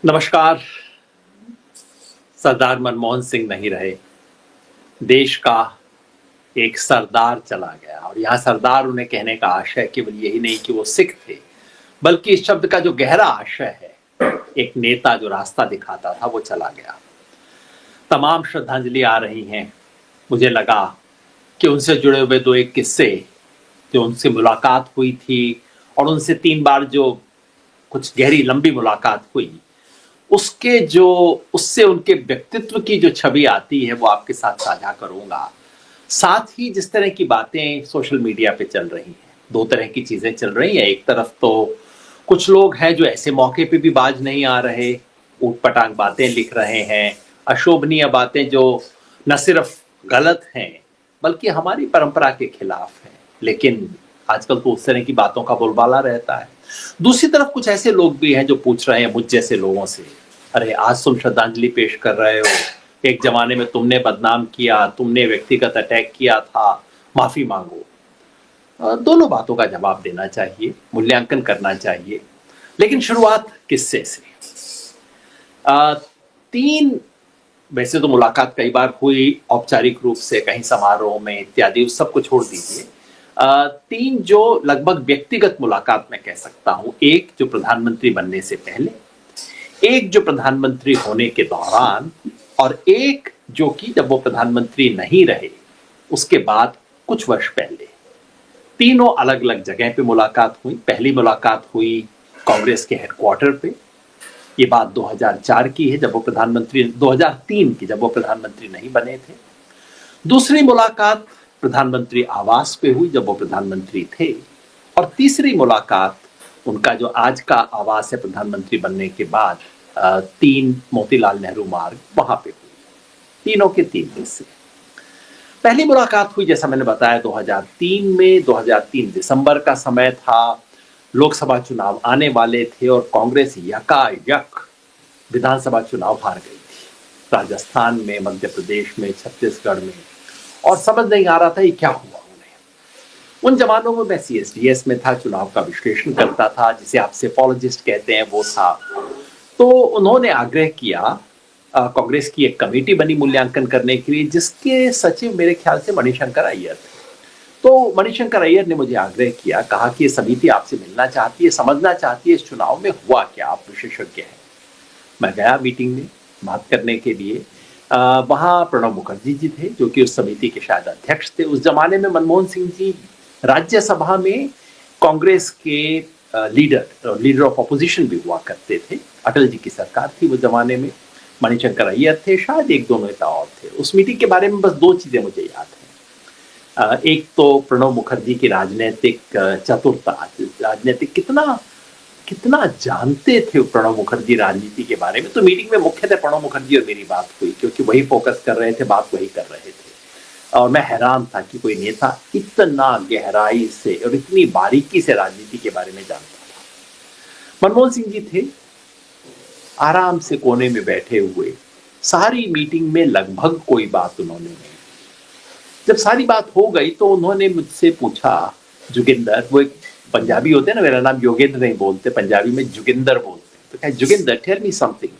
नमस्कार। सरदार मनमोहन सिंह नहीं रहे, देश का एक सरदार चला गया। और यहाँ सरदार उन्हें कहने का आशय केवल यही नहीं कि वो सिख थे, बल्कि इस शब्द का जो गहरा आशय है, एक नेता जो रास्ता दिखाता था, वो चला गया। तमाम श्रद्धांजलि आ रही हैं। मुझे लगा कि उनसे जुड़े हुए दो एक किस्से, जो उनसे मुलाकात हुई थी और उनसे 3 बार जो कुछ गहरी लंबी मुलाकात हुई, उसके जो उससे उनके व्यक्तित्व की जो छवि आती है, वो आपके साथ साझा करूंगा। साथ ही जिस तरह की बातें सोशल मीडिया पे चल रही हैं, 2 तरह की चीजें चल रही हैं। एक तरफ तो कुछ लोग हैं जो ऐसे मौके पे भी बाज नहीं आ रहे, ऊटपटांग बातें लिख रहे हैं, अशोभनीय बातें जो न सिर्फ गलत हैं बल्कि हमारी परंपरा के खिलाफ हैं। लेकिन आजकल तो उस तरह की बातों का बोलबाला रहता है। दूसरी तरफ कुछ ऐसे लोग भी हैं जो पूछ रहे हैं मुझ जैसे लोगों से, अरे आज तुम श्रद्धांजलि पेश कर रहे हो, एक जमाने में तुमने बदनाम किया, तुमने व्यक्तिगत अटैक किया था, माफी मांगो। दोनों बातों का जवाब देना चाहिए, मूल्यांकन करना चाहिए। लेकिन शुरुआत किससे से? 3 वैसे तो मुलाकात कई बार हुई औपचारिक रूप से, कहीं समारोह में इत्यादि, उस सब को छोड़ दीजिए। 3 जो लगभग व्यक्तिगत मुलाकात मैं कह सकता हूं। एक जो प्रधानमंत्री बनने से पहले, एक जो प्रधानमंत्री होने के दौरान, और एक जो कि जब वो प्रधानमंत्री नहीं रहे उसके बाद कुछ वर्ष पहले। तीनों अलग अलग जगह पे मुलाकात हुई। पहली मुलाकात हुई कांग्रेस के हेडक्वार्टर पे, ये बात 2004 की है, जब वो प्रधानमंत्री 2003 की, जब वो प्रधानमंत्री नहीं बने थे। दूसरी मुलाकात प्रधानमंत्री आवास पे हुई, जब वो प्रधानमंत्री थे। और तीसरी मुलाकात उनका जो आज का आवास है प्रधानमंत्री बनने के बाद, 3 मोतीलाल नेहरू मार्ग, वहां पे हुई। तीनों के 3 हिस्से। पहली मुलाकात हुई जैसा मैंने बताया 2003 में। 2003 दिसंबर का समय था, लोकसभा चुनाव आने वाले थे और कांग्रेस यकायक विधानसभा चुनाव हार गई थी, राजस्थान में, मध्य प्रदेश में, छत्तीसगढ़ में। और समझ नहीं आ रहा था ये क्या हुआ उन्हें। उन जमानों में मैं CSDS में था, चुनाव का विश्लेषण करता था, जिसे आप सेफोलॉजिस्ट कहते हैं, वो था। तो उन्होंने आग्रह किया, कांग्रेस की एक कमेटी बनी मूल्यांकन करने के लिए, जिसके सचिव मेरे ख्याल से मणिशंकर अय्यर थे। तो मणिशंकर अय्यर ने मुझे आग्रह किया, कहा कि ये समिति आपसे मिलना चाहती है, समझना चाहती है इस चुनाव में हुआ क्या, आप विशेषज्ञ हैं। मैं गया मीटिंग में बात करने के लिए। वहाँ प्रणब मुखर्जी जी थे, जो कि उस समिति के शायद अध्यक्ष थे। उस जमाने में मनमोहन सिंह जी राज्यसभा में कांग्रेस के लीडर ऑफ अपोजिशन भी हुआ करते थे। अटल जी की सरकार थी वो जमाने में। मणिशंकर अय्यर थे, शायद 1-2 नेता और थे। उस मीटिंग के बारे में बस 2 चीजें मुझे याद हैं। एक तो प्रणब मुखर्जी की राजनीतिक चतुरता, राजनीतिक कितना जानते थे प्रणब मुखर्जी राजनीति के बारे में। तो मीटिंग में मुख्यतः प्रणब मुखर्जी और मेरी बात हुई, क्योंकि वही फोकस कर रहे थे, बात वही कर रहे थे। और मैं हैरान था कि कोई नेता इतना गहराई से और इतनी बारीकी से राजनीति के बारे में जानता था। मनमोहन सिंह जी थे, आराम से कोने में बैठे हुए, सारी मीटिंग में लगभग कोई बात उन्होंने नहीं। जब सारी बात हो गई तो उन्होंने मुझसे पूछा, जोगिंदर, वो एक पंजाबी होते हैं ना, मेरा नाम योगेंद्र नहीं बोलते, पंजाबी में जोगिंदर बोलते हैं। तो कहा, Joginder tell me something,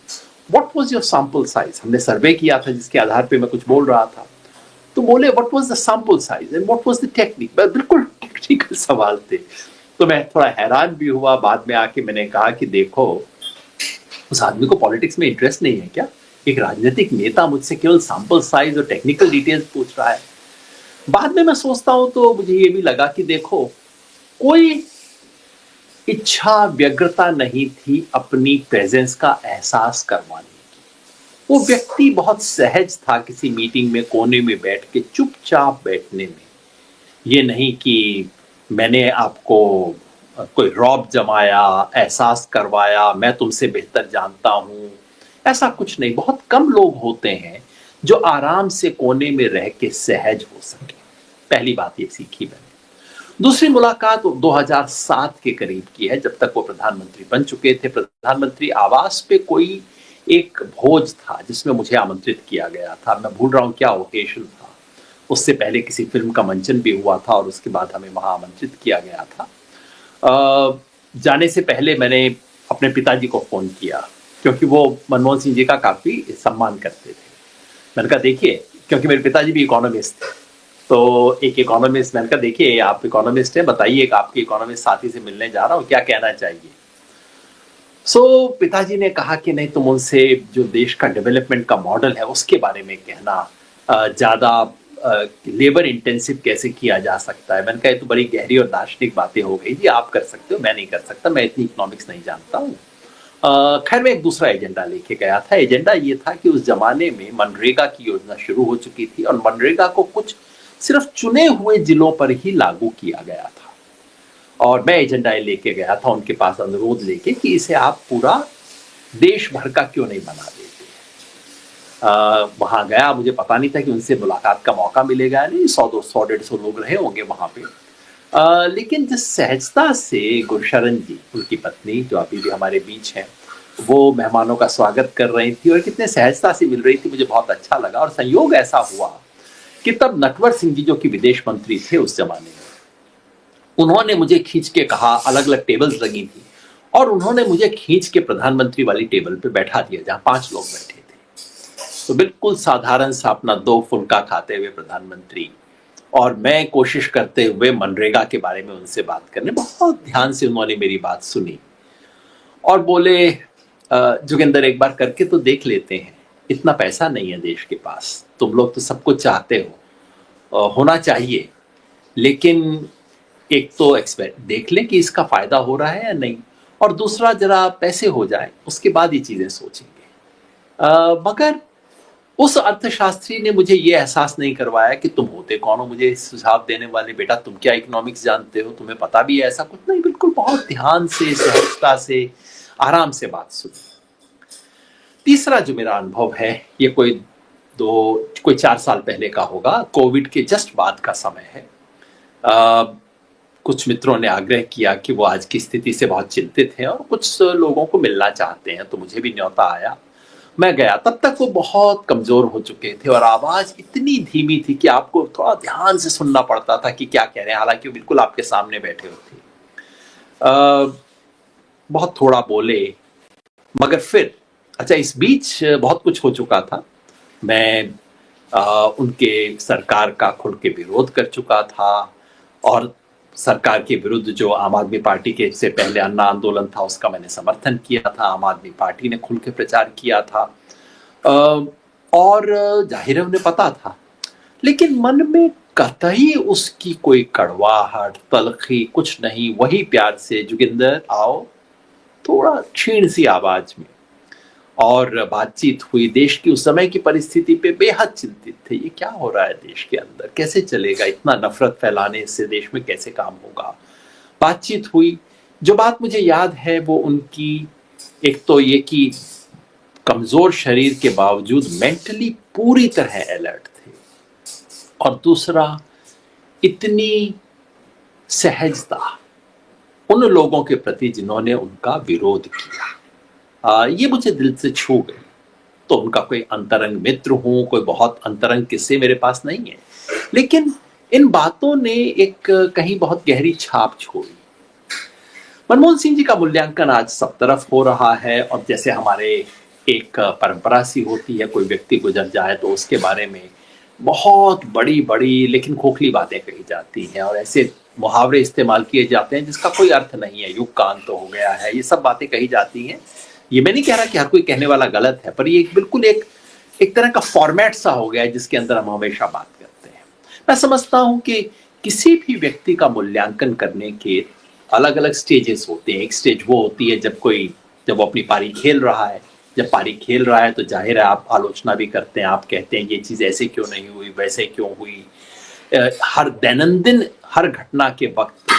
what was your sample size. हमने सर्वे किया था जिसके आधार पे मैं कुछ बोल रहा था। तो बोले, what was the sample size and what was the technique. बिल्कुल टेक्निकल सवाल थे। तो मैं थोड़ा हैरान भी हुआ। बाद में आके मैंने कहा कि देखो, उस आदमी को पॉलिटिक्स में इंटरेस्ट नहीं है क्या? एक राजनीतिक नेता मुझसे केवल सैंपल साइज और टेक्निकल डिटेल्स पूछ रहा है। बाद में मैं सोचता हूं तो मुझे ये भी लगा कि देखो, कोई इच्छा व्यग्रता नहीं थी अपनी प्रेजेंस का एहसास करवाने की। वो व्यक्ति बहुत सहज था किसी मीटिंग में कोने में बैठ के चुपचाप बैठने में। ये नहीं कि मैंने आपको कोई रौब जमाया, एहसास करवाया, मैं तुमसे बेहतर जानता हूं, ऐसा कुछ नहीं। बहुत कम लोग होते हैं जो आराम से कोने में रह के सहज हो सके। पहली बात ये सीखी मैंने। दूसरी मुलाकात 2007 के करीब की है, जब तक वो प्रधानमंत्री बन चुके थे। प्रधानमंत्री आवास पे कोई एक भोज था जिसमें मुझे आमंत्रित किया गया था। मैं भूल रहा हूं क्या ओकेशन था। उससे पहले किसी फिल्म का मंचन भी हुआ था और उसके बाद हमें वहां आमंत्रित किया गया था। जाने से पहले मैंने अपने पिताजी को फोन किया क्योंकि वो मनमोहन सिंह जी का काफी सम्मान करते थे। मैंने कहा देखिए, क्योंकि मेरे पिताजी भी इकोनॉमिस्ट थे, तो एक इकोनॉमिस्ट, मैंने कहा देखिए आप इकोनॉमिस्ट हैं, बताइए कि आपके इकोनॉमिस्ट साथी से मिलने जा रहा हूँ, क्या कहना चाहिए। पिताजी ने कहा कि नहीं, तुम उनसे जो देश का डेवलपमेंट का मॉडल है उसके बारे में कहना, ज्यादा लेबर इंटेंसिव कैसे किया जा सकता है। मैंने कहा तो बड़ी गहरी और दार्शनिक बातें हो गई जी, आप कर सकते हो, मैं नहीं कर सकता, मैं इतनी इकोनॉमिक्स नहीं जानता हूँ। खैर मैं एक दूसरा एजेंडा लेके गया था। एजेंडा ये था कि उस जमाने में मनरेगा की योजना शुरू हो चुकी थी और मनरेगा को कुछ सिर्फ चुने हुए जिलों पर ही लागू किया गया था। और मैं एजेंडा लेके गया था उनके पास, अनुरोध लेके कि इसे आप पूरा देश भर का क्यों नहीं बना देते। वहां गया, मुझे पता नहीं था कि उनसे मुलाकात का मौका मिलेगा नहीं, 100-150 लोग रहे होंगे वहां पे। लेकिन जिस सहजता से गुरशरण जी, उनकी पत्नी जो अभी भी हमारे बीच हैं, वो मेहमानों का स्वागत कर रही थी और कितने सहजता से मिल रही थी, मुझे बहुत अच्छा लगा। और संयोग ऐसा हुआ कि तब नटवर सिंह जी जो कि विदेश मंत्री थे उस जमाने में, उन्होंने मुझे खींच के कहा, अलग अलग टेबल्स लगी थी, और उन्होंने मुझे खींच के प्रधानमंत्री वाली टेबल पे बैठा दिया जहां 5 लोग बैठे थे। तो बिल्कुल साधारण सा अपना 2 फुल्का खाते हुए प्रधानमंत्री और मैं कोशिश करते हुए मनरेगा के बारे में उनसे बात करने, बहुत ध्यान से उन्होंने मेरी बात सुनी और बोले, जोगिंदर एक बार करके तो देख लेते हैं, इतना पैसा नहीं है देश के पास, तुम लोग तो सब कुछ चाहते हो, होना चाहिए, लेकिन एक तो एक्सपेक्ट देख लें कि इसका फायदा हो रहा है या नहीं, और दूसरा जरा पैसे हो जाए उसके बाद ये चीजें सोचेंगे। मगर उस अर्थशास्त्री ने मुझे ये एहसास नहीं करवाया कि तुम होते कौन हो मुझे सुझाव देने वाले, बेटा तुम क्या इकोनॉमिक्स जानते हो, तुम्हें पता भी है, ऐसा कुछ नहीं। बिल्कुल बहुत ध्यान से, सहजता से, आराम से बात सुनी। तीसरा जो मेरा अनुभव है, ये कोई 4 साल पहले का होगा, कोविड के जस्ट बाद का समय है। कुछ मित्रों ने आग्रह किया कि वो आज की स्थिति से बहुत चिंतित हैं और कुछ लोगों को मिलना चाहते हैं, तो मुझे भी न्योता आया, मैं गया। तब तक वो बहुत कमजोर हो चुके थे और आवाज इतनी धीमी थी कि आपको थोड़ा ध्यान से सुनना पड़ता था कि क्या कह रहे हैं, हालांकि वो बिल्कुल आपके सामने बैठे होते। बहुत थोड़ा बोले, मगर फिर अच्छा, इस बीच बहुत कुछ हो चुका था। मैं उनके सरकार का खुल के विरोध कर चुका था और सरकार के विरुद्ध जो आम आदमी पार्टी के से पहले अन्ना आंदोलन था उसका मैंने समर्थन किया था, आम आदमी पार्टी ने खुल के प्रचार किया था, और जाहिर है उन्हें पता था, लेकिन मन में कतई उसकी कोई कड़वाहट, तलखी कुछ नहीं। वही प्यार से, जोगिंदर आओ, थोड़ा क्षीण सी आवाज में, और बातचीत हुई। देश की उस समय की परिस्थिति पे बेहद चिंतित थे, ये क्या हो रहा है देश के अंदर, कैसे चलेगा, इतना नफरत फैलाने से देश में कैसे काम होगा। बातचीत हुई। जो बात मुझे याद है वो उनकी, एक तो ये कि कमजोर शरीर के बावजूद मेंटली पूरी तरह अलर्ट थे, और दूसरा इतनी सहजता उन लोगों के प्रति जिन्होंने उनका विरोध किया। ये मुझे दिल से छू गई। तो उनका कोई अंतरंग मित्र हूं, कोई बहुत अंतरंग किस्से मेरे पास नहीं है, लेकिन इन बातों ने एक कहीं बहुत गहरी छाप छोड़ी। मनमोहन सिंह जी का मूल्यांकन आज सब तरफ हो रहा है, और जैसे हमारे एक परंपरा सी होती है, कोई व्यक्ति गुजर जाए तो उसके बारे में बहुत बड़ी बड़ी लेकिन खोखली बातें कही जाती हैं, और ऐसे मुहावरे इस्तेमाल किए जाते हैं जिसका कोई अर्थ नहीं है, युग का अंत हो गया है, ये सब बातें कही जाती हैं। ये मैं नहीं कह रहा कि हर कोई कहने वाला गलत है, पर ये बिल्कुल एक तरह का फॉर्मेट सा हो गया है जिसके अंदर हम हमेशा बात करते हैं। मैं समझता हूं कि किसी भी व्यक्ति का मूल्यांकन करने के अलग अलग स्टेजेस होते हैं। एक स्टेज वो होती है जब वो अपनी पारी खेल रहा है। जब पारी खेल रहा है तो जाहिर है आप आलोचना भी करते हैं, आप कहते हैं ये चीज़ ऐसे क्यों नहीं हुई, वैसे क्यों हुई। हर दैनंदिन हर घटना के वक्त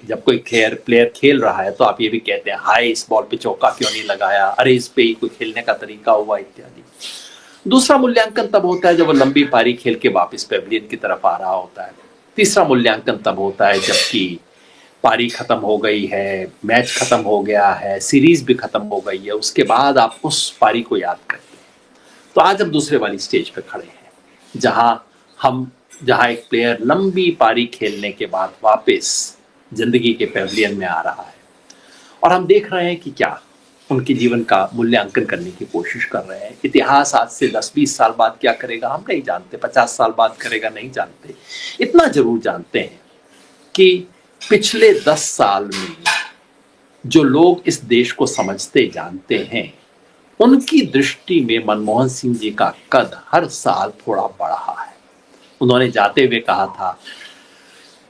जब कोई प्लेयर खेल रहा है तो आप ये भी कहते हैं, हाय इस बॉल पे चौका क्यों नहीं लगाया, अरे इस पे ही कोई खेलने का तरीका हुआ, इत्यादि। दूसरा मूल्यांकन तब होता है जब वो लंबी पारी खेल के वापस पेविलियन की तरफ आ रहा होता है। तीसरा मूल्यांकन तब होता है जबकि पारी खत्म हो गई है, मैच खत्म हो गया है, सीरीज भी खत्म हो गई है, उसके बाद आप उस पारी को याद करते हैं। तो आज हम दूसरे वाली स्टेज पे खड़े हैं, जहां एक प्लेयर लंबी पारी खेलने के बाद वापस जिंदगी के पेविलियन में आ रहा है, और हम देख रहे हैं कि क्या उनके जीवन का मूल्यांकन करने की कोशिश कर रहे हैं। इतिहास आज से 10-20 साल बाद क्या करेगा हम नहीं जानते, 50 साल बाद करेगा नहीं जानते। इतना जरूर जानते हैं कि पिछले 10 साल में जो लोग इस देश को समझते जानते हैं, उनकी दृष्टि में मनमोहन सिंह जी का कद हर साल थोड़ा बढ़ा है। उन्होंने जाते हुए कहा था,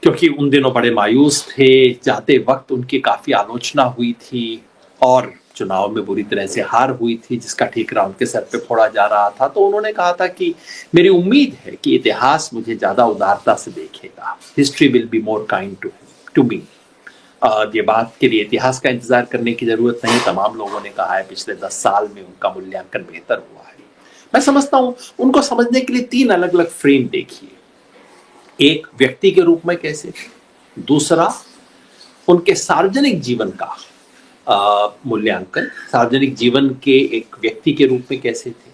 क्योंकि उन दिनों बड़े मायूस थे, जाते वक्त उनकी काफी आलोचना हुई थी और चुनाव में बुरी तरह से हार हुई थी जिसका ठीकरा उनके सर पे फोड़ा जा रहा था। तो उन्होंने कहा था कि मेरी उम्मीद है कि इतिहास मुझे ज्यादा उदारता से देखेगा, history will be more kind to me. ये बात के लिए इतिहास का इंतजार करने की जरूरत नहीं, तमाम लोगों ने कहा है पिछले 10 साल में उनका मूल्यांकन बेहतर हुआ है। मैं समझता हूं उनको समझने के लिए 3 अलग अलग फ्रेम देखिए। एक व्यक्ति के रूप में कैसे थे, दूसरा उनके सार्वजनिक जीवन का मूल्यांकन, सार्वजनिक जीवन के एक व्यक्ति के रूप में कैसे थे,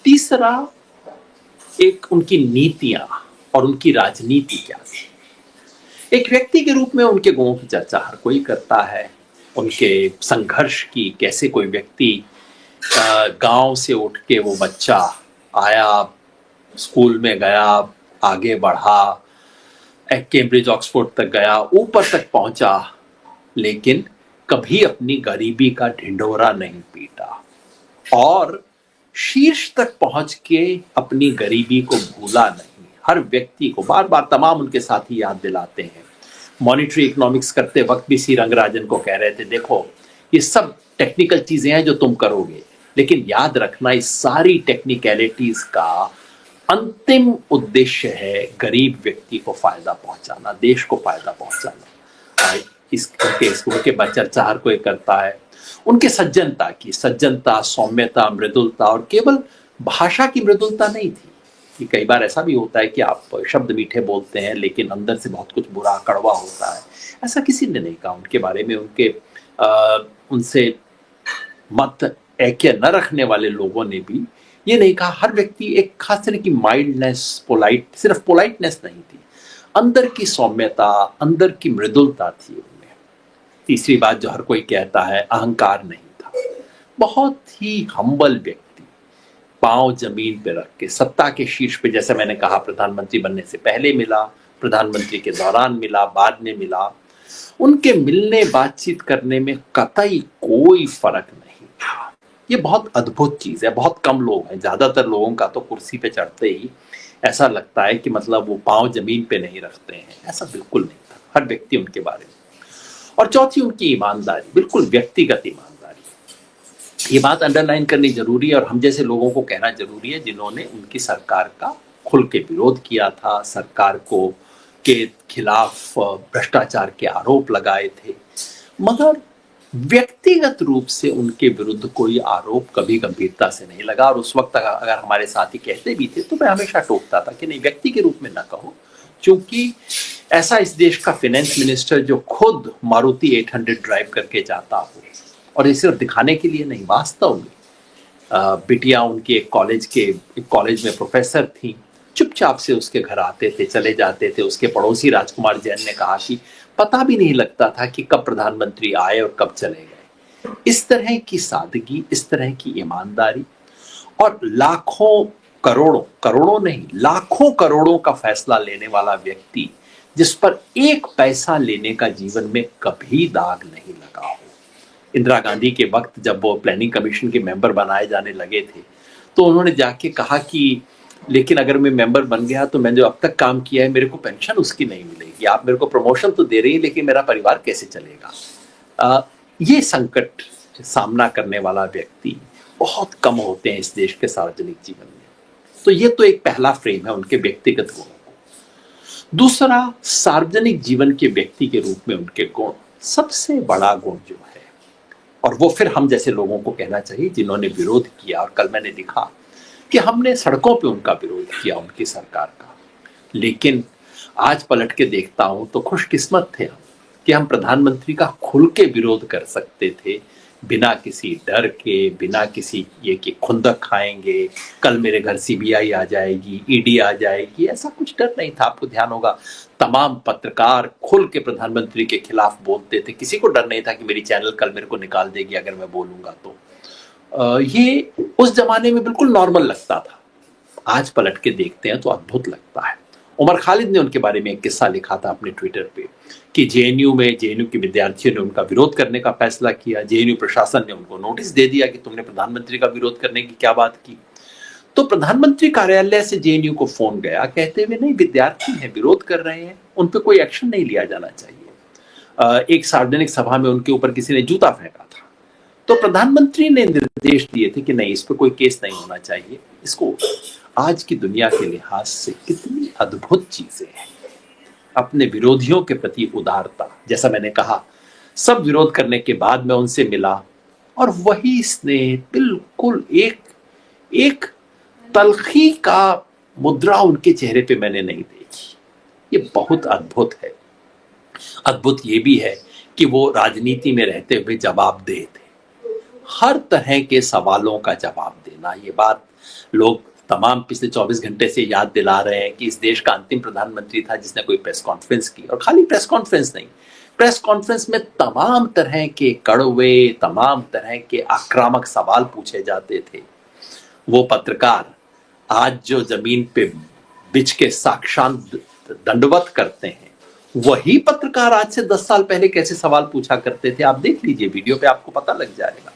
तीसरा एक उनकी नीतियां और उनकी राजनीति क्या थी। एक व्यक्ति के रूप में उनके गुणों की चर्चा हर कोई करता है, उनके संघर्ष की, कैसे कोई व्यक्ति गांव से उठ के वो बच्चा आया, स्कूल में गया, आगे बढ़ा, कैम्ब्रिज ऑक्सफोर्ड तक गया, ऊपर तक पहुंचा, लेकिन कभी अपनी गरीबी का ढिंढोरा नहीं पीटा और शीर्ष तक पहुंच के अपनी गरीबी को भूला नहीं। हर व्यक्ति को बार बार तमाम उनके साथी याद दिलाते हैं। मॉनिटरी इकोनॉमिक्स करते वक्त भी सी रंगराजन को कह रहे थे, देखो ये सब टेक्निकल चीजें हैं जो तुम करोगे, लेकिन याद रखना इस सारी टेक्निकलिटीज का अंतिम उद्देश्य है गरीब व्यक्ति को फायदा पहुंचाना, देश को फायदा पहुंचाना। इसके चर्चा हर कोई करता है। उनके सज्जनता की, सज्जनता, सौम्यता, मृदुलता, और केवल भाषा की मृदुलता नहीं थी कि कई बार ऐसा भी होता है कि आप शब्द मीठे बोलते हैं लेकिन अंदर से बहुत कुछ बुरा कड़वा होता है। ऐसा किसी ने नहीं कहा उनके बारे में। उनसे मत ऐक्य न रखने वाले लोगों ने भी ये नहीं कहा। हर व्यक्ति एक खास तरह की माइल्डनेस, सिर्फ पोलाइटनेस नहीं थी, अंदर की सौम्यता, अंदर की मृदुलता थी उनमें। तीसरी बात जो हर कोई कहता है, अहंकार नहीं था। बहुत ही हम्बल व्यक्ति, पांव जमीन पे रख के, सत्ता के शीर्ष पे, जैसे मैंने कहा, प्रधानमंत्री बनने से पहले मिला, प्रधानमंत्री के दौरान मिला, बाद में मिला। उनके मिलने, बातचीत करने में कतई कोई फर्क नहीं था। ये बहुत अद्भुत चीज है। बहुत कम लोग हैं, ज्यादातर लोगों का तो कुर्सी पे चढ़ते ही ऐसा लगता है कि मतलब वो पांव जमीन पे नहीं रखते हैं। ऐसा बिल्कुल नहीं था हर व्यक्ति उनके बारे में। और चौथी उनकी ईमानदारी, बिल्कुल व्यक्तिगत ईमानदारी। ये बात अंडरलाइन करनी जरूरी है और हम जैसे लोगों को कहना जरूरी है जिन्होंने उनकी सरकार का खुल के विरोध किया था, सरकार को के खिलाफ भ्रष्टाचार के आरोप लगाए थे, मगर व्यक्तिगत रूप से उनके विरुद्ध कोई आरोप कभी गंभीरता से नहीं लगा। और उस वक्त अगर हमारे साथी कहते भी थे तो मैं हमेशा टोकता था कि नहीं, व्यक्ति के रूप में ना कहो, क्योंकि ऐसा इस देश का फाइनेंस मिनिस्टर जो खुद मारुति 800 ड्राइव करके जाता हो, और ये सिर्फ दिखाने के लिए नहीं, वास्तव में बिटिया उनकी एक कॉलेज में प्रोफेसर थी, चुपचाप से उसके घर आते थे, चले जाते थे। उसके पड़ोसी राजकुमार जैन ने कहा कि पता भी नहीं लगता था कि कब प्रधानमंत्री आए और कब चले गए। इस तरह की सादगी, इस तरह की ईमानदारी, और करोड़ों नहीं, लाखों करोड़ों का फैसला लेने वाला व्यक्ति जिस पर एक पैसा लेने का जीवन में कभी दाग नहीं लगा हो। इंदिरा गांधी के वक्त जब वो प्लानिंग कमीशन के मेंबर बनाए जाने लगे थे तो उन्होंने जाके कहा कि लेकिन अगर मैं मेंबर बन गया तो मैंने जो अब तक काम किया है मेरे को पेंशन उसकी नहीं मिलेगी। आप मेरे को प्रमोशन तो दे रही है लेकिन मेरा परिवार कैसे चलेगा। ये संकट सामना करने वाला व्यक्ति बहुत कम होते हैं इस देश के सार्वजनिक जीवन में। तो ये तो एक पहला फ्रेम है उनके व्यक्तिगत गुणों को। दूसरा, सार्वजनिक जीवन के व्यक्ति के रूप में उनके गुण, सबसे बड़ा गुण जो है, और वो फिर हम जैसे लोगों को कहना चाहिए जिन्होंने विरोध किया, और कल मैंने लिखा कि हमने सड़कों पे उनका विरोध किया, उनकी सरकार का, लेकिन आज पलट के देखता हूं तो खुशकिस्मत थे हम कि हम प्रधानमंत्री का खुल के विरोध कर सकते थे, बिना किसी डर के, बिना किसी ये कि खुंदक खाएंगे, कल मेरे घर सीबीआई आ जाएगी, ईडी आ जाएगी, ऐसा कुछ डर नहीं था। आपको ध्यान होगा तमाम पत्रकार खुल के प्रधानमंत्री के खिलाफ बोलते थे, किसी को डर नहीं था कि मेरी चैनल कल मेरे को निकाल देगी अगर मैं बोलूंगा तो। ये उस जमाने में बिल्कुल नॉर्मल लगता था। आज पलट के देखते हैं तो अद्भुत लगता है। उमर खालिद ने उनके बारे में एक किस्सा लिखा था अपने ट्विटर पे कि जेएनयू के विद्यार्थियों ने उनका विरोध करने का फैसला किया, जेएनयू प्रशासन ने उनको नोटिस दे दिया कि तुमने प्रधानमंत्री का विरोध करने की क्या बात की। तो प्रधानमंत्री कार्यालय से जेएनयू को फोन गया कहते हुए नहीं, विद्यार्थी हैं, विरोध कर रहे हैं, उन पर कोई एक्शन नहीं लिया जाना चाहिए। एक सार्वजनिक सभा में उनके ऊपर किसी ने जूता फेंका था, तो प्रधानमंत्री ने निर्देश दिए थे कि नहीं, इस पर कोई केस नहीं होना चाहिए। इसको आज की दुनिया के लिहाज से कितनी अद्भुत चीजें हैं। अपने विरोधियों के प्रति उदारता, जैसा मैंने कहा, सब विरोध करने के बाद मैं उनसे मिला और वही स्नेह, बिल्कुल एक एक तलखी का मुद्रा उनके चेहरे पे मैंने नहीं देखी। ये बहुत अद्भुत है। अद्भुत ये भी है कि वो राजनीति में रहते हुए जवाबदेह थे, हर तरह के सवालों का जवाब देना। ये बात लोग तमाम पिछले 24 घंटे से याद दिला रहे हैं कि इस देश का अंतिम प्रधानमंत्री था जिसने कोई प्रेस कॉन्फ्रेंस की, और खाली प्रेस कॉन्फ्रेंस नहीं, प्रेस कॉन्फ्रेंस में तमाम तरह के कड़वे, तमाम तरह के आक्रामक सवाल पूछे जाते थे। वो पत्रकार आज जो जमीन पे बिछ के साक्षात दंडवत करते हैं, वही पत्रकार आज से 10 साल पहले कैसे सवाल पूछा करते थे, आप देख लीजिए वीडियो पे, आपको पता लग जाएगा।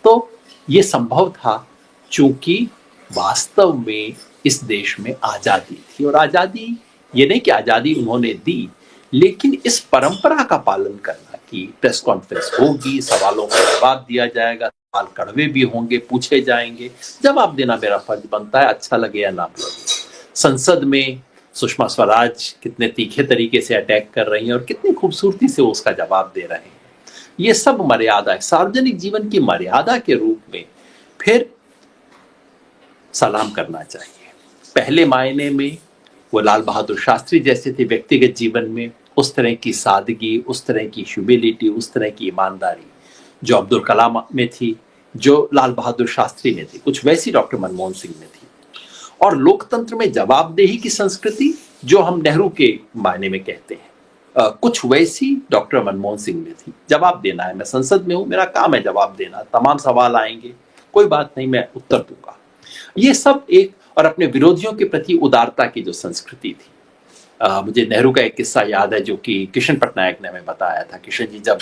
तो ये संभव था चूंकि वास्तव में इस देश में आजादी थी, और आजादी ये नहीं कि आजादी उन्होंने दी, लेकिन इस परंपरा का पालन करना कि प्रेस कॉन्फ्रेंस होगी, सवालों का जवाब दिया जाएगा, सवाल कड़वे भी होंगे, पूछे जाएंगे, जवाब देना मेरा फर्ज बनता है, अच्छा लगे या ना लगे। संसद में सुषमा स्वराज कितने तीखे तरीके से अटैक कर रही हैं और कितनी खूबसूरती से उसका जवाब दे रहे हैं। ये सब मर्यादा है, सार्वजनिक जीवन की मर्यादा के रूप में फिर सलाम करना चाहिए। पहले मायने में वो लाल बहादुर शास्त्री जैसे थे व्यक्तिगत जीवन में, उस तरह की सादगी, उस तरह की ह्यूमिलिटी, उस तरह की ईमानदारी जो अब्दुल कलाम में थी, जो लाल बहादुर शास्त्री में थी, कुछ वैसी डॉक्टर मनमोहन सिंह में थी। और लोकतंत्र में जवाबदेही की संस्कृति जो हम नेहरू के मायने में कहते हैं, कुछ वैसी डॉक्टर मनमोहन सिंह में थी। जवाब देना है, मैं संसद में हूं, मेरा काम है जवाब देना, तमाम सवाल आएंगे, कोई बात नहीं, मैं उत्तर दूंगा। ये सब एक, और अपने विरोधियों के प्रति उदारता की जो संस्कृति थी। मुझे नेहरू का एक किस्सा याद है जो कि किशन पटनायक ने हमें बताया था। किशन जी जब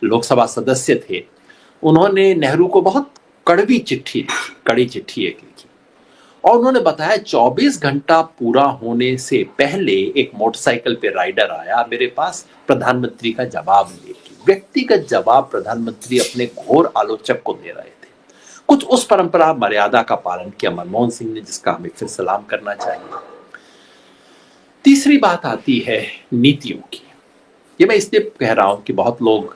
लोकसभा सदस्य थे, उन्होंने नेहरू को बहुत कड़वी चिट्ठी लिखी, कड़ी चिट्ठी एक लिखी, और उन्होंने बताया 24 घंटा पूरा होने से पहले एक मोटरसाइकिल पे राइडर आया मेरे पास प्रधानमंत्री का जवाब लेके। व्यक्तिगत जवाब प्रधानमंत्री अपने घोर आलोचक को दे रहे थे। कुछ उस परंपरा मर्यादा का पालन किया मनमोहन सिंह ने, जिसका हमें फिर सलाम करना चाहिए। तीसरी बात आती है नीतियों की। ये मैं इसलिए कह रहा हूं कि बहुत लोग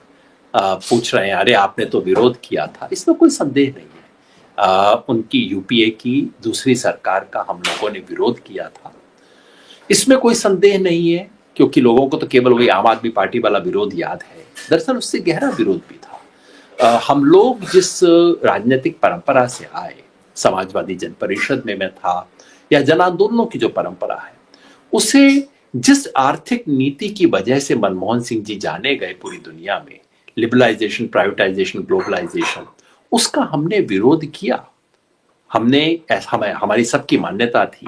पूछ रहे हैं, अरे आपने तो विरोध किया था। इसमें कोई संदेह नहीं है। उनकी यूपीए की दूसरी सरकार का हम लोगों ने विरोध किया था, इसमें कोई संदेह नहीं है, क्योंकि लोगों को तो केवल वही आम आदमी पार्टी वाला विरोध याद है। दरअसल उससे गहरा विरोध भी था। हम लोग जिस राजनीतिक परंपरा से आए, समाजवादी जन परिषद में मैं था, या जन आंदोलनों की जो परंपरा है, उसे जिस आर्थिक नीति की वजह से मनमोहन सिंह जी जाने गए पूरी दुनिया में, लिबरलाइजेशन, प्राइवेटाइजेशन, ग्लोबलाइजेशन, उसका हमने विरोध किया। हमारी सबकी मान्यता थी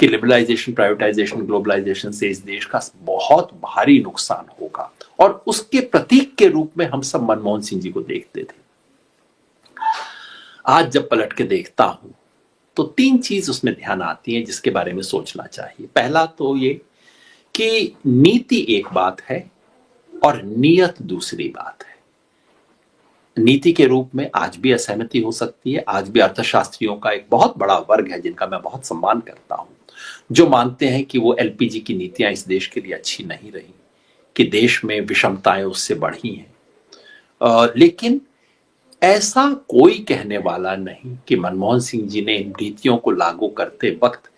कि लिबरलाइजेशन, प्राइवेटाइजेशन, ग्लोबलाइजेशन से इस देश का बहुत भारी नुकसान होगा, और उसके प्रतीक के रूप में हम सब मनमोहन सिंह जी को देखते थे। आज जब पलट के देखता हूं तो 3 चीज उसमें ध्यान आती है जिसके बारे में सोचना चाहिए। पहला तो ये कि नीति एक बात है और नियत दूसरी बात है। नीति के रूप में आज भी असहमति हो सकती है। आज भी अर्थशास्त्रियों का एक बहुत बड़ा वर्ग है जिनका मैं बहुत सम्मान करता हूं, जो मानते हैं कि वो एलपीजी की नीतियां इस देश के लिए अच्छी नहीं रही, कि देश में विषमताएं उससे बढ़ी हैं। लेकिन ऐसा कोई कहने वाला नहीं कि मनमोहन सिंह जी ने इन नीतियों को लागू करते वक्त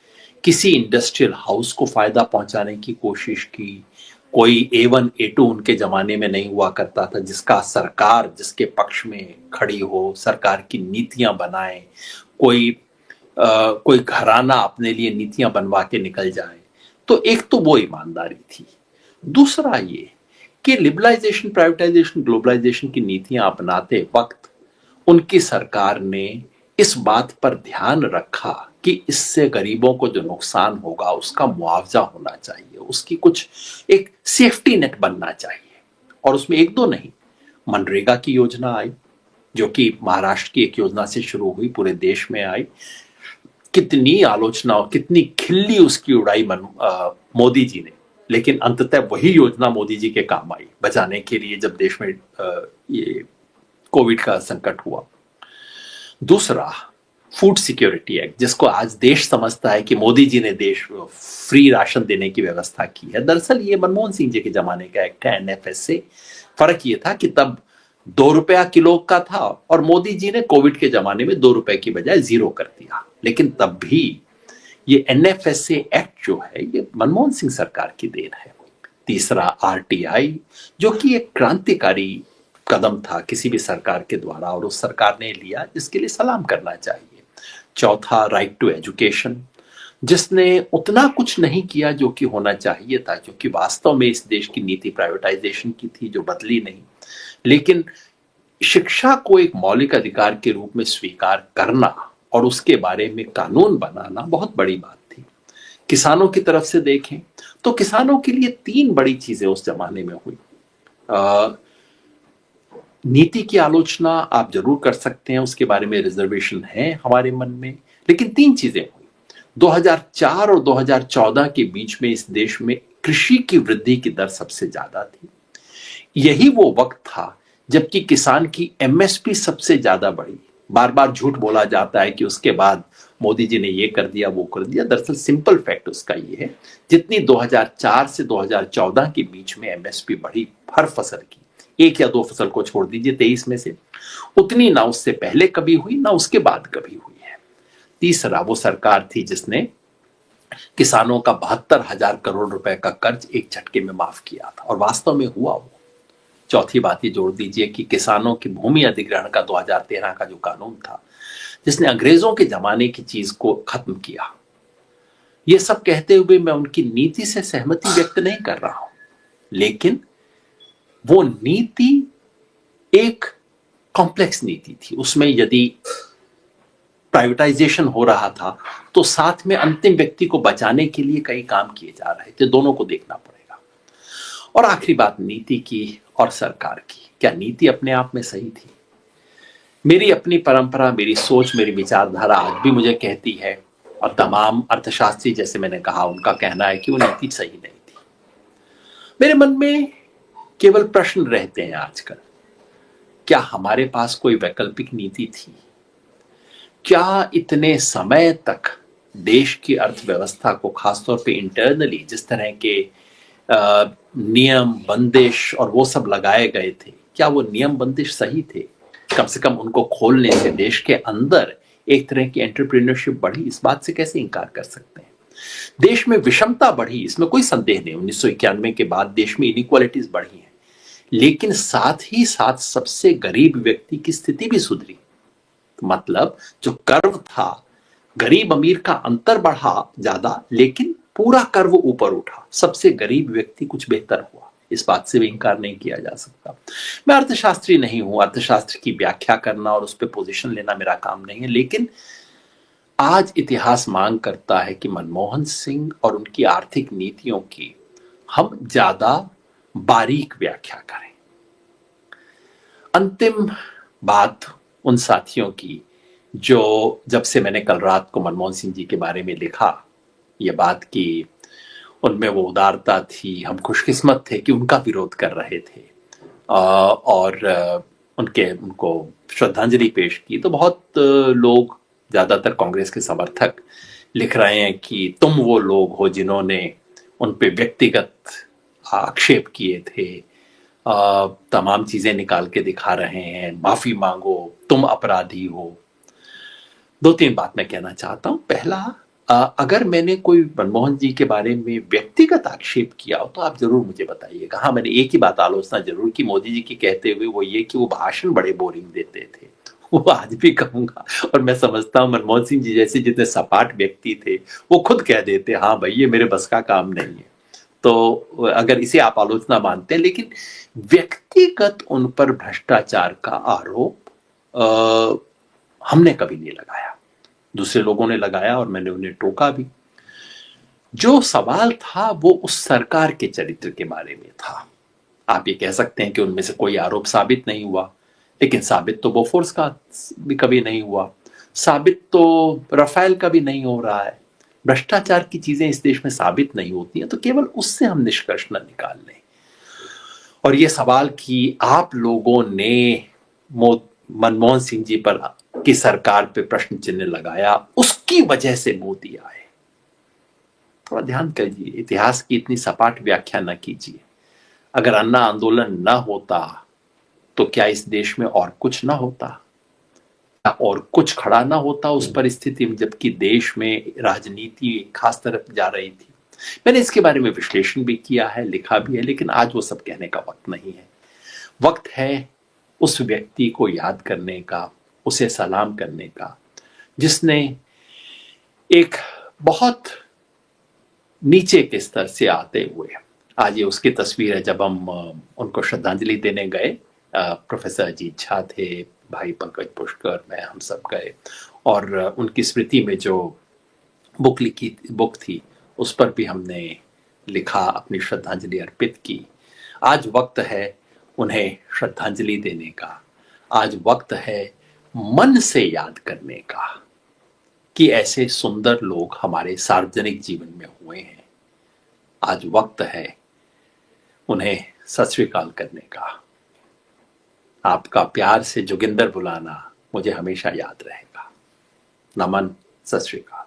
किसी इंडस्ट्रियल हाउस को फायदा पहुंचाने की कोशिश की, कोई A1 A2 उनके जमाने में नहीं हुआ करता था जिसका सरकार जिसके पक्ष में खड़ी हो, सरकार की नीतियां बनाए, कोई कोई घराना अपने लिए नीतियां बनवा के निकल जाए। तो एक तो वो ईमानदारी थी। दूसरा ये कि लिबरलाइजेशन, प्राइवेटाइजेशन, ग्लोबलाइजेशन की नीतियां अपनाते वक्त उनकी सरकार ने इस बात पर ध्यान रखा कि इससे गरीबों को जो नुकसान होगा उसका मुआवजा होना चाहिए, उसकी कुछ एक सेफ्टी नेट बनना चाहिए। और उसमें एक दो नहीं, मनरेगा की योजना आई जो कि महाराष्ट्र की एक योजना से शुरू हुई, पूरे देश में आई। कितनी आलोचना और कितनी खिल्ली उसकी उड़ाई मोदी जी ने, लेकिन अंततः वही योजना मोदी जी के काम आई बचाने के लिए जब देश में ये कोविड का संकट हुआ। दूसरा, फूड सिक्योरिटी एक्ट, जिसको आज देश समझता है कि मोदी जी ने देश फ्री राशन देने की व्यवस्था की है। दरअसल ये मनमोहन सिंह जी के जमाने का एक्ट है, NFS से। फर्क ये था कि तब 2 रुपया किलो का था और मोदी जी ने कोविड के जमाने में 2 रुपए की बजाय 0 कर दिया। लेकिन तब भी ये NFSA एक्ट जो है ये मनमोहन सिंह सरकार की देन है। तीसरा, RTI, जो कि एक क्रांतिकारी कदम था किसी भी सरकार के द्वारा और उस सरकार ने लिया, जिसके लिए सलाम करना चाहिए। चौथा, राइट टू एजुकेशन, जिसने उतना कुछ नहीं किया जो कि होना चाहिए था, क्योंकि वास्तव में इस देश की नीति प्राइवेटाइजेशन की थी जो बदली नहीं। लेकिन शिक्षा को एक मौलिक अधिकार के रूप में स्वीकार करना और उसके बारे में कानून बनाना बहुत बड़ी बात थी। किसानों की तरफ से देखें तो किसानों के लिए 3 बड़ी चीजें उस जमाने में हुई। नीति की आलोचना आप जरूर कर सकते हैं, उसके बारे में रिजर्वेशन है हमारे मन में, लेकिन 3 चीजें हुई। 2004 और 2014 के बीच में इस देश में कृषि की वृद्धि की दर सबसे ज्यादा थी। यही वो वक्त था जबकि किसान की MSP सबसे ज्यादा बढ़ी। बार बार झूठ बोला जाता है कि उसके बाद मोदी जी ने ये कर दिया वो कर दिया। दरअसल सिंपल फैक्ट उसका ये है, जितनी 2004 से 2014 के बीच में MSP बढ़ी हर फसल की, 1 या 2 फसल को छोड़ दीजिए 23 में से, उतनी ना उससे पहले कभी हुई ना उसके बाद कभी हुई है। तीसरा, वो सरकार थी जिसने किसानों का 72,000 करोड़ रुपए का कर्ज एक झटके में माफ किया था और वास्तव में हुआ वो। चौथी बात ये जोड़ दीजिए कि किसानों की भूमि अधिग्रहण का 2013 का जो कानून था, जिसने अंग्रेजों के जमाने की चीज को खत्म किया। ये सब कहते हुए मैं उनकी नीति से सहमति व्यक्त नहीं कर रहा हूं, लेकिन वो नीति एक कॉम्प्लेक्स नीति थी। उसमें यदि प्राइवेटाइजेशन हो रहा था तो साथ में अंतिम व्यक्ति को बचाने के लिए कई काम किए जा रहे थे, दोनों को देखना पड़ेगा। और आखिरी बात नीति की और सरकार की, क्या नीति अपने आप में सही थी? मेरी अपनी परंपरा, मेरी सोच, मेरी विचारधारा आज भी मुझे कहती है, और तमाम अर्थशास्त्री जैसे मैंने कहा उनका कहना है कि वो नीति सही नहीं थी। मेरे मन में केवल प्रश्न रहते हैं आजकल, क्या हमारे पास कोई वैकल्पिक नीति थी? क्या इतने समय तक देश की अर्थव्यवस्था को, खासतौर पे इंटरनली जिस तरह के नियम बंदिश और वो सब लगाए गए थे, क्या वो नियम बंदिश सही थे? कम से कम उनको खोलने से देश के अंदर एक तरह की एंटरप्रेन्योरशिप बढ़ी, इस बात से कैसे इनकार कर सकते हैं? देश में विषमता बढ़ी, इसमें कोई संदेह नहीं। 1991 के बाद देश में इनइक्वालिटीज बढ़ी हैं, लेकिन साथ ही साथ सबसे गरीब व्यक्ति की स्थिति भी सुधरी। मतलब जो कर्व था, गरीब अमीर का अंतर बढ़ा ज्यादा, लेकिन पूरा कर्व ऊपर उठा, सबसे गरीब व्यक्ति कुछ बेहतर हुआ। इस बात से भी इंकार नहीं किया जा सकता। मैं अर्थशास्त्री नहीं हूं, अर्थशास्त्र की व्याख्या करना और उस पर पोजीशन लेना मेरा काम नहीं है, लेकिन आज इतिहास मांग करता है कि मनमोहन सिंह और उनकी आर्थिक नीतियों की हम ज्यादा बारीक व्याख्या करें। अंतिम बात उन साथियों की जो, जब से मैंने कल रात को मनमोहन सिंह जी के बारे में लिखा, ये बात की उनमें वो उदारता थी, हम खुशकिस्मत थे कि उनका विरोध कर रहे थे और उनको श्रद्धांजलि पेश की, तो बहुत लोग, ज्यादातर कांग्रेस के समर्थक, लिख रहे हैं कि तुम वो लोग हो जिन्होंने उन पे व्यक्तिगत आक्षेप किए थे, तमाम चीजें निकाल के दिखा रहे हैं, माफी मांगो, तुम अपराधी हो। 2-3 बात मैं कहना चाहता हूं। पहला, अगर मैंने कोई मनमोहन जी के बारे में व्यक्तिगत आक्षेप किया हो तो आप जरूर मुझे बताइएगा। हाँ, मैंने एक ही बात आलोचना जरूर की मोदी जी की कहते हुए, वो ये कि वो भाषण बड़े बोरिंग देते थे। वो आज भी कहूंगा, और मैं समझता हूं मनमोहन सिंह जी जैसे जितने सपाट व्यक्ति थे वो खुद कह देते हाँ भाई ये मेरे बस का काम नहीं है। तो अगर इसे आप आलोचना मानते हैं, लेकिन व्यक्तिगत उन पर भ्रष्टाचार का आरोप हमने कभी नहीं लगाया, दूसरे लोगों ने लगाया और मैंने उन्हें टोका भी। जो सवाल था वो उस सरकार के चरित्र के बारे में था। आप ये कह सकते हैं कि उनमें से कोई आरोप साबित नहीं हुआ, लेकिन साबित तो बोफोर्स का भी कभी नहीं हुआ, साबित तो राफेल का भी नहीं हो रहा है। भ्रष्टाचार की चीजें इस देश में साबित नहीं होती हैं, तो केवल उससे हम निष्कर्ष न निकाल लें। और ये सवाल कि आप लोगों ने मनमोहन सिंह जी पर की सरकार पे प्रश्न चिन्ह लगाया, उसकी वजह से मोदी आए, थोड़ा ध्यान करिए, इतिहास की इतनी सपाट व्याख्या न कीजिए। अगर अन्ना आंदोलन न होता तो क्या इस देश में और कुछ ना होता, और कुछ खड़ा ना होता उस परिस्थिति में, जबकि देश में राजनीति खास तरफ जा रही थी। मैंने इसके बारे में विश्लेषण भी किया है, लिखा भी है, लेकिन आज वो सब कहने का वक्त नहीं है। वक्त है उस व्यक्ति को याद करने का, उसे सलाम करने का, जिसने एक बहुत नीचे के स्तर से आते हुए, आज ये उसकी तस्वीर है जब हम उनको श्रद्धांजलि देने गए, प्रोफेसर अजीत झा थे, भाई पंकज पुष्कर, मैं, हम सब गए, और उनकी स्मृति में जो बुक थी उस पर भी हमने लिखा, अपनी श्रद्धांजलि अर्पित की। आज वक्त है उन्हें श्रद्धांजलि देने का, आज वक्त है मन से याद करने का कि ऐसे सुंदर लोग हमारे सार्वजनिक जीवन में हुए हैं। आज वक्त है उन्हें सत श्री अकाल करने का। आपका प्यार से जोगिंदर बुलाना मुझे हमेशा याद रहेगा। नमन, सत श्री अकाल।